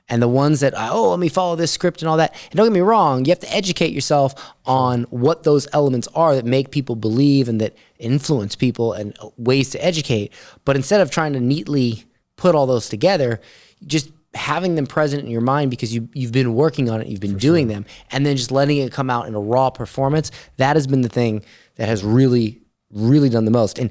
and the ones that, let me follow this script and all that. And don't get me wrong, you have to educate yourself on what those elements are that make people believe and that influence people and ways to educate. But instead of trying to neatly put all those together, just having them present in your mind because you've been working on it, you've been doing them, and then just letting it come out in a raw performance, that has been the thing that has really, really done the most. And,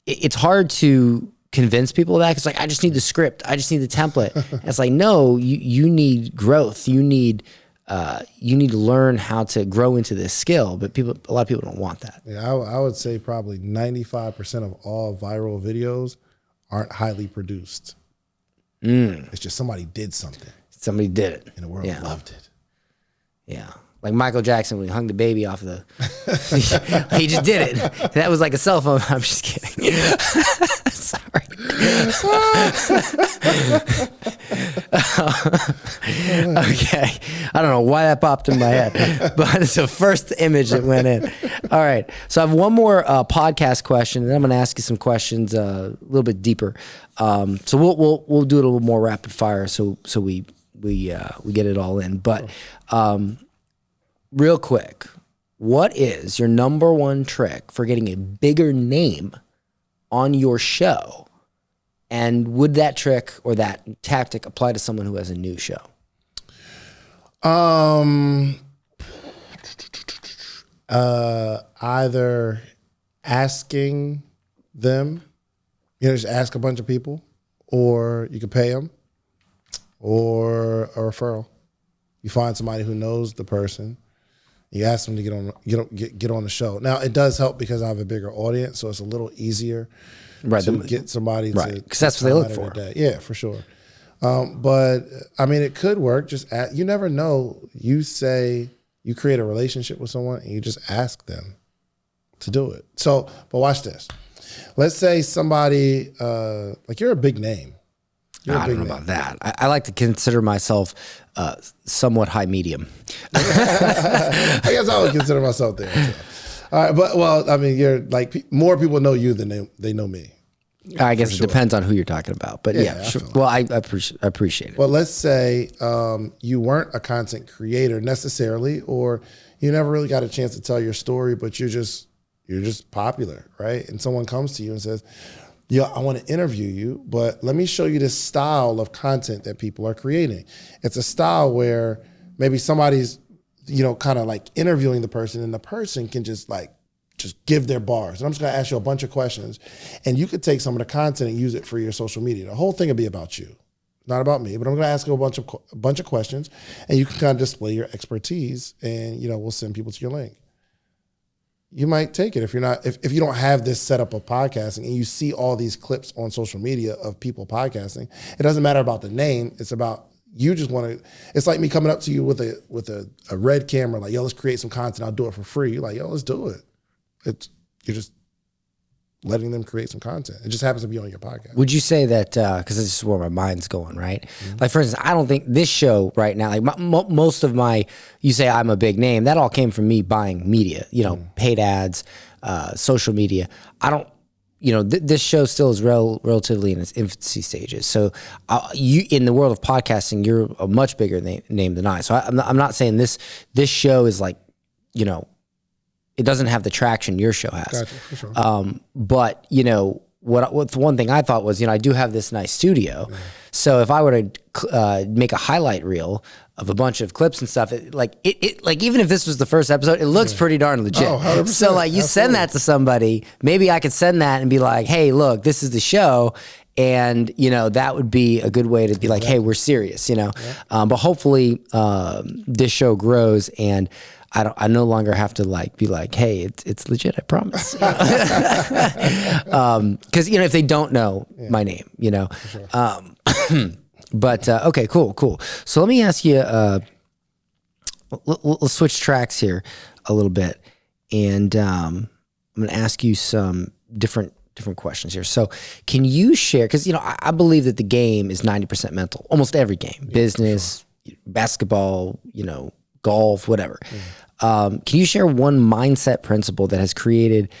it's hard to convince people of that. It's like, I just need the script. I just need the template. And it's like, no, you need growth. You need to learn how to grow into this skill, but a lot of people don't want that. Yeah, I would say probably 95% of all viral videos aren't highly produced. It's just somebody did something. Somebody did it. And the world loved it. Yeah. Like Michael Jackson when he hung the baby off the... he just did it. That was like a cell phone. I'm just kidding. Sorry. Okay. I don't know why that popped in my head, but it's the first image that went in. All right. So I have one more podcast question, and then I'm going to ask you some questions a little bit deeper. So we'll do it a little more rapid fire so we get it all in. But real quick, what is your number one trick for getting a bigger name on your show? And would that trick or that tactic apply to someone who has a new show? Either asking them, just ask a bunch of people, or you could pay them, or a referral. You find somebody who knows the person. You ask them to get on the show. Now it does help because I have a bigger audience, so it's a little easier to get somebody to, because that's what they look for. Yeah, for sure. But I mean, it could work. You never know. You say you create a relationship with someone and you just ask them to do it. So, but watch this. Let's say somebody like you're a big name. I don't know about that. I like to consider myself somewhat high medium. I guess I would consider myself there. So. All right, but I mean, you're like more people know you than they know me. I guess it depends on who you're talking about, but yeah sure. Well, I appreciate it. Well, let's say you weren't a content creator necessarily, or you never really got a chance to tell your story, but you're just popular, right? And someone comes to you and says, "Yeah, I want to interview you, but let me show you this style of content that people are creating." It's a style where maybe somebody's, kind of like interviewing the person, and the person can just give their bars. And I'm just going to ask you a bunch of questions, and you could take some of the content and use it for your social media. The whole thing would be about you, not about me. But I'm going to ask you a bunch of questions, and you can kind of display your expertise, and we'll send people to your link. You might take it if you don't have this setup of podcasting and you see all these clips on social media of people podcasting. It doesn't matter about the name. It's about you just want to. It's like me coming up to you with a red camera, like, "Yo, let's create some content. I'll do it for free." You're like, "Yo, let's do it." You're just letting them create some content. It just happens to be on your podcast. Would you say that, because this is where my mind's going, right? Mm-hmm. Like, for instance, I don't think this show right now, like most of you say I'm a big name, that all came from me buying media, paid ads, social media. I don't, this show still is relatively in its infancy stages. So you, in the world of podcasting, you're a much bigger name than I. So I'm not saying this show is like, it doesn't have the traction your show has. Gotcha, for sure. But what the one thing I thought was, I do have this nice studio. Yeah. So if I were to make a highlight reel of a bunch of clips and stuff, like even if this was the first episode, it looks pretty darn legit. Oh, 100%. So like you send that to somebody, maybe I could send that and be like, "Hey, look, this is the show." And, that would be a good way to be like, "Hey, we're serious," Yeah. But hopefully this show grows and I no longer have to be like, "Hey, it's legit, I promise." Because if they don't know my name, For sure. But okay, cool. So let me ask you let's switch tracks here a little bit, and I'm going to ask you some different questions here. So can you share, because I believe that the game is 90% mental, almost every game, business, basketball, golf, whatever. Can you share one mindset principle that has created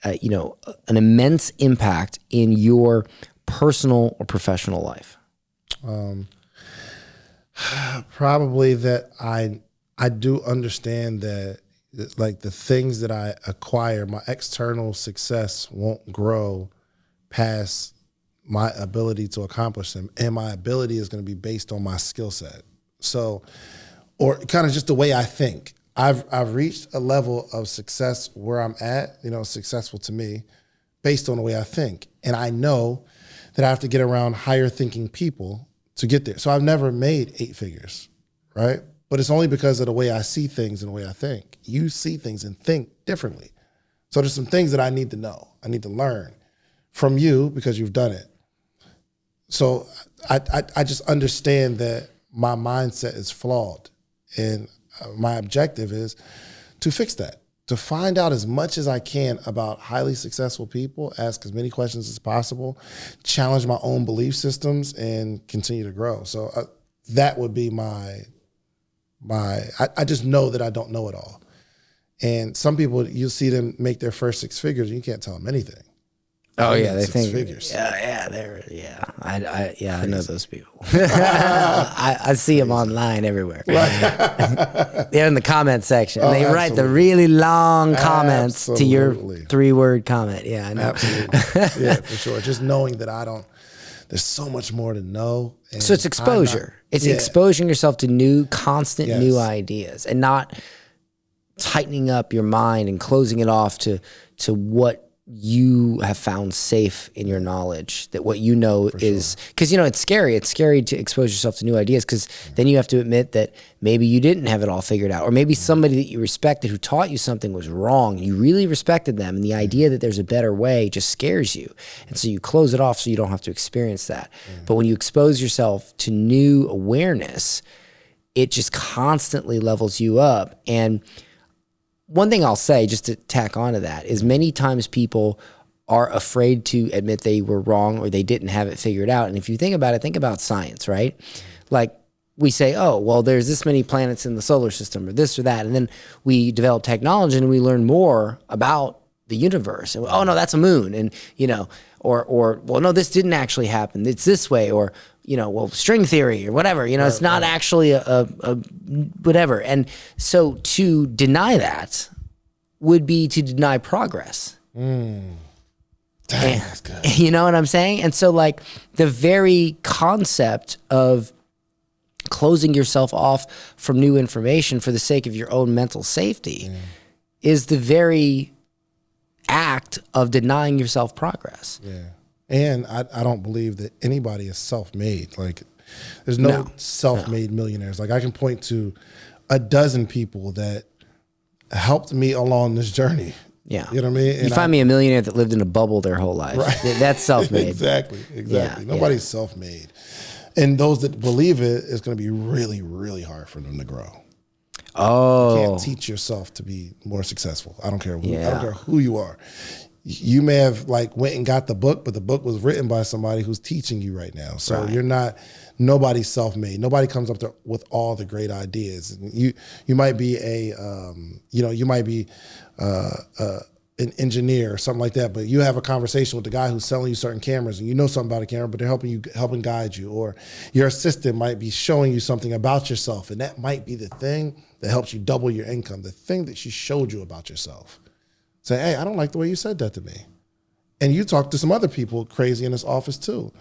an immense impact in your personal or professional life? Probably that I do understand that, like, the things that I acquire, my external success won't grow past my ability to accomplish them. And my ability is going to be based on my skill set. So, or kind of just the way I think. I've reached a level of success where I'm at, successful to me, based on the way I think. And I know that I have to get around higher thinking people to get there. So I've never made 8 figures, right? But it's only because of the way I see things and the way I think. You see things and think differently. So there's some things that I need to know. I need to learn from you because you've done it. So I just understand that my mindset is flawed. And my objective is to fix that, to find out as much as I can about highly successful people, ask as many questions as possible, challenge my own belief systems, and continue to grow. So that would be I just know that I don't know it all. And some people, you'll see them make their first 6 figures, and you can't tell them anything. Oh yeah, they 6 think figures. I know those people. I see them online everywhere. They're in the comment section. Oh, they write the really long comments to your 3-word comment. Yeah, I know. Absolutely. Yeah, for sure. Just knowing that there's so much more to know. And so it's exposure. It's exposing yourself to new ideas, and not tightening up your mind and closing it off to what you have found safe in your knowledge, that what is, because it's scary. It's scary to expose yourself to new ideas, because then you have to admit that maybe you didn't have it all figured out, or maybe somebody that you respected who taught you something was wrong. You really respected them, and the idea that there's a better way just scares you, and so you close it off so you don't have to experience that. But when you expose yourself to new awareness, it just constantly levels you up. And one thing I'll say, just to tack onto that, is many times people are afraid to admit they were wrong or they didn't have it figured out. And if you think about it, think about science, right? Like, we say, oh, well, there's this many planets in the solar system, or this or that. And then we develop technology and we learn more about the universe. And, oh, no, that's a moon. And, or well, no, this didn't actually happen. It's this way. Or, well, string theory or whatever, it's not actually a whatever. And so to deny that would be to deny progress. Dang, that's good. You know what I'm saying? And so, like, the very concept of closing yourself off from new information for the sake of your own mental safety is the very act of denying yourself progress. Yeah. And I don't believe that anybody is self-made. Like, there's no self-made millionaires. Like, I can point to a dozen people that helped me along this journey. Yeah. You know what I mean? And you find me a millionaire that lived in a bubble their whole life. Right. That's self-made. Exactly. Nobody's self-made. And those that believe it, it's going to be really, really hard for them to grow. Oh. You can't teach yourself to be more successful. I don't care who you are. You may have went and got the book, but the book was written by somebody who's teaching you right now. So nobody's self-made. Nobody comes up there with all the great ideas. You might be an engineer or something like that, but you have a conversation with the guy who's selling you certain cameras, and you know something about a camera, but they're helping guide you. Or your assistant might be showing you something about yourself, and that might be the thing that helps you double your income, the thing that she showed you about yourself. Say, hey, I don't like the way you said that to me. And you talk to some other people crazy in this office too.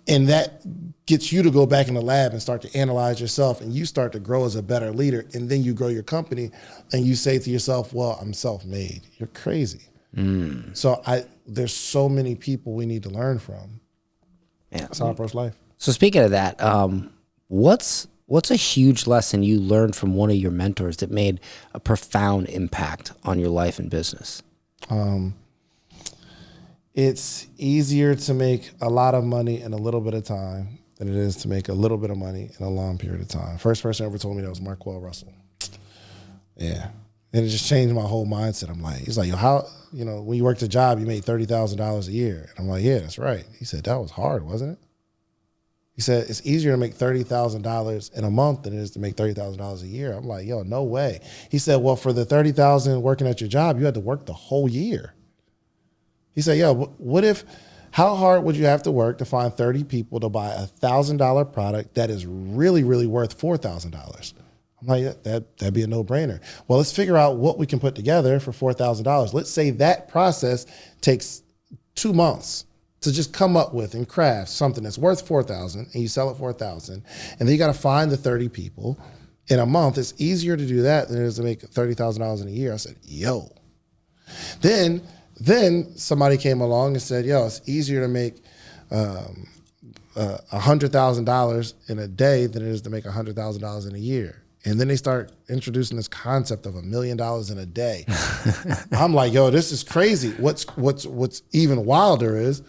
And that gets you to go back in the lab and start to analyze yourself, and you start to grow as a better leader. And then you grow your company and you say to yourself, well, I'm self-made. You're crazy. So there's so many people we need to learn from. Yeah. That's how I approach life. So speaking of that, what's a huge lesson you learned from one of your mentors that made a profound impact on your life and business? It's easier to make a lot of money in a little bit of time than it is to make a little bit of money in a long period of time. First person ever told me that was Marquell Russell. Yeah. And it just changed my whole mindset. I'm like, he's like, yo, how, you know, when you worked a job, you made $30,000 a year. And I'm like, yeah, that's right. He said, that was hard, wasn't it? He said, it's easier to make $30,000 in a month than it is to make $30,000 a year. I'm like, yo, no way. He said, well, for the $30,000 working at your job, you had to work the whole year. He said, yo, what if, how hard would you have to work to find 30 people to buy a $1,000 product that is really, really worth $4,000? I'm like, that'd be a no-brainer. Well, let's figure out what we can put together for $4,000. Let's say that process takes 2 months to just come up with and craft something that's worth $4,000 and you sell it for $1,000. And then you got to find the 30 people in a month. It's easier to do that than it is to make $30,000 in a year. I said, yo. Then somebody came along and said, yo, it's easier to make $100,000 in a day than it is to make $100,000 in a year. And then they start introducing this concept of $1 million in a day. I'm like, yo, this is crazy. What's even wilder is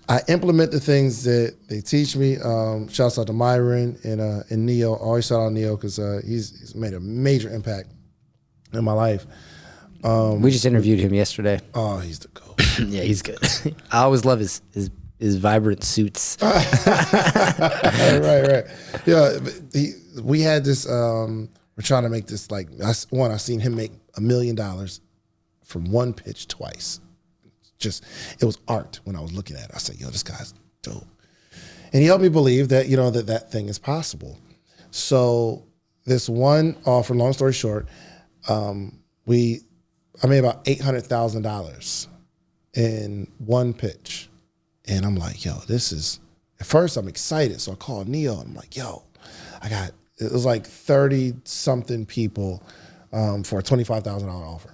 I implement the things that they teach me. Shouts out to Myron and Neo. I always shout out Neo because he's made a major impact in my life. We just interviewed him yesterday. Oh, he's the GOAT. Yeah, he's good. I always love his vibrant suits. Right. Yeah, we had this. We're trying to make this like I seen him make $1 million from one pitch twice. Just it was art when I was looking at it. I said, "Yo, this guy's dope," and he helped me believe that that thing is possible. So this one offer, long story short, I made about $800,000 in one pitch. And I'm like, yo, this is, at first I'm excited. So I called Neo and I'm like, yo, it was like 30 something people for a $25,000 offer.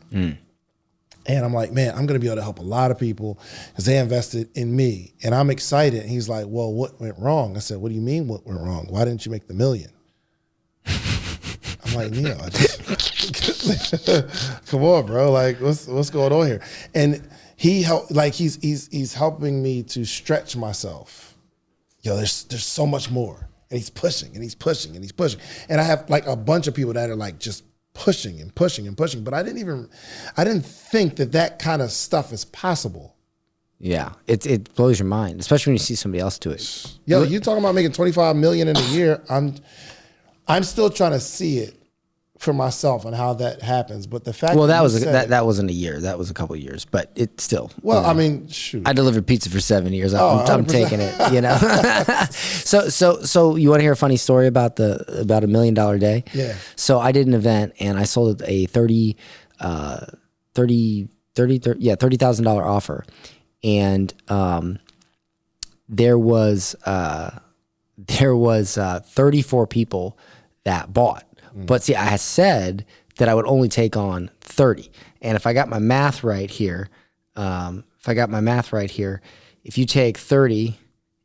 And I'm like, man, I'm going to be able to help a lot of people because they invested in me. And I'm excited. And he's like, well, what went wrong? I said, what do you mean what went wrong? Why didn't you make the $1 million? I'm like, Neo, come on, bro. Like, what's going on here? And he helped, like he's helping me to stretch myself. Yo, there's so much more. And he's pushing and he's pushing and he's pushing. And I have like a bunch of people that are like just pushing and pushing and pushing. But I didn't think that kind of stuff is possible. Yeah, it blows your mind, especially when you see somebody else do it. Yo, you talking about making $25 million in a year? I'm still trying to see it for myself and how that happens. But the fact that wasn't a year. That was a couple of years, but it still. Well, I mean, shoot. I delivered pizza for 7 years. I'm taking it, you know. So you want to hear a funny story about $1 million day? Yeah. So I did an event and I sold a $30,000 offer. And there was 34 people that bought. But see, I had said that I would only take on 30. And if I got my math right here, if you take 30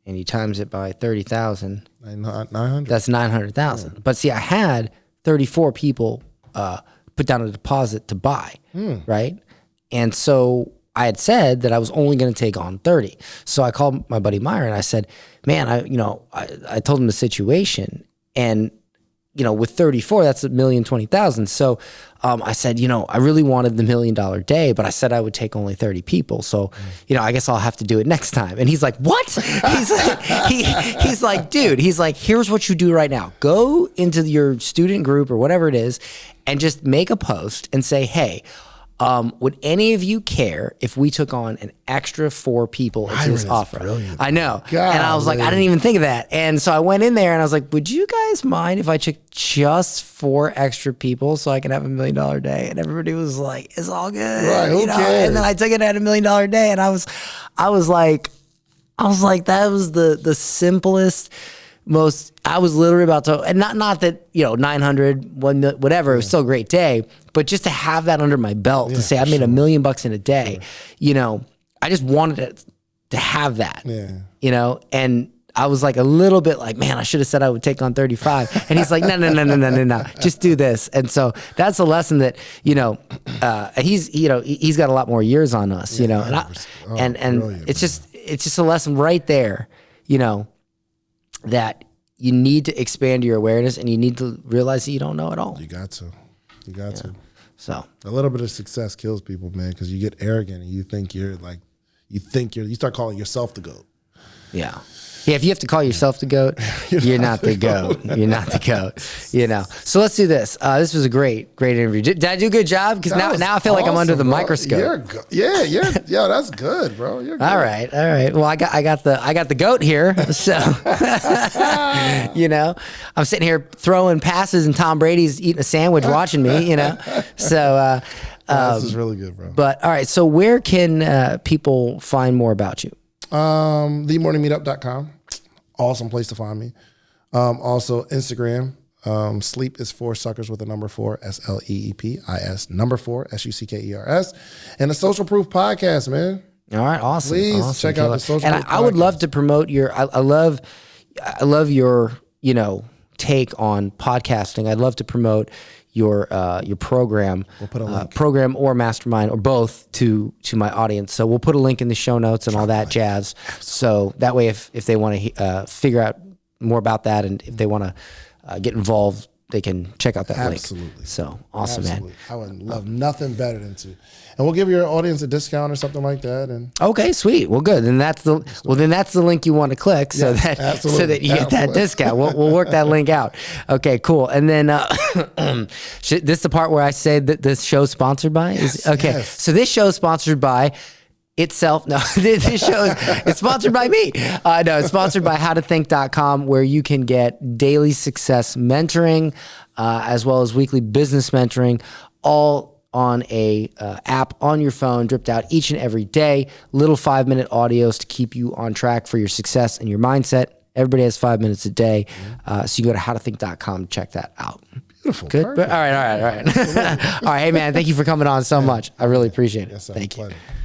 and you times it by 30,000, 900. That's 900,000. Yeah. But see, I had 34 people put down a deposit to buy, right? And so I had said that I was only going to take on 30. So I called my buddy Myron and I said, man, I told him the situation, and with 34, that's $1,020,000. So I said, I really wanted the $1 million day, but I said I would take only 30 people. So, I guess I'll have to do it next time. And he's like, what? He's like, dude, here's what you do right now. Go into your student group or whatever it is and just make a post and say, hey, would any of you care if we took on an extra 4 people into this offer? Brilliant. I know. God, and I was like, I didn't even think of that. And so I went in there and I was like, would you guys mind if I took just 4 extra people so I can have $1 million day? And everybody was like, it's all good. Right, who cares? And then I took it at $1 million day and I was like, that was the simplest, I was literally about to, and not that, 900, 1 million, whatever, it was still a great day, but just to have that under my belt to say I made $1 million in a day, I just wanted to have that, and I was like a little bit like, man, I should have said I would take on 35. And he's like, no, just do this. And so that's a lesson that, he's got a lot more years on us, and it's just a lesson right there, that you need to expand your awareness and you need to realize that you don't know it all. You got to. You got to. So A little bit of success kills people, man, because you get arrogant and you think you're you start calling yourself the GOAT. yeah. Yeah, if you have to call yourself the GOAT, you're not the GOAT. You're not the GOAT. So let's do this. This was a great interview. Did I do a good job? Because now I feel like I'm under the microscope. Yeah, that's good, bro. You're good. All right. Well, I got the GOAT here. So I'm sitting here throwing passes, and Tom Brady's eating a sandwich, watching me. So This is really good, bro. But all right. So where can people find more about you? TheMorningMeetup.com. Awesome place to find me. Also Instagram. Sleep is 4 suckers with a number 4, SLEEPIS, number 4, SUCKERS. And the Social Proof Podcast, man. All right, awesome. Please awesome. check out the Social Proof And I would Podcast. love to promote your. I love your take on podcasting. I'd love to promote your program, put a link. program or mastermind or both to my audience. So we'll put a link in the show notes and all that jazz. So that way, if they want to figure out more about that and if they want to get involved, they can check out that Absolutely. link. So awesome, man. I would love nothing better than to. And we'll give your audience a discount or something like that. And Okay, sweet. Well, good. Then that's the link you want to click so Yes, that absolutely. you get that discount. We'll work that link out. Okay, cool. And then this is the part where I say that this show's sponsored by. Okay, so this show's sponsored by itself. No, this show it's sponsored by me. No, it's sponsored by howtothink.com, where you can get daily success mentoring as well as weekly business mentoring, all on a app on your phone, dripped out each and every day. Little 5-minute audios to keep you on track for your success and your mindset. Everybody has 5 minutes a day. So you go to howtothink.com, check that out. beautiful. Good. Perfect. All right. All right. Hey, man, thank you for coming on so much. I really appreciate it. Yes, sir. Thank you. Pleasure.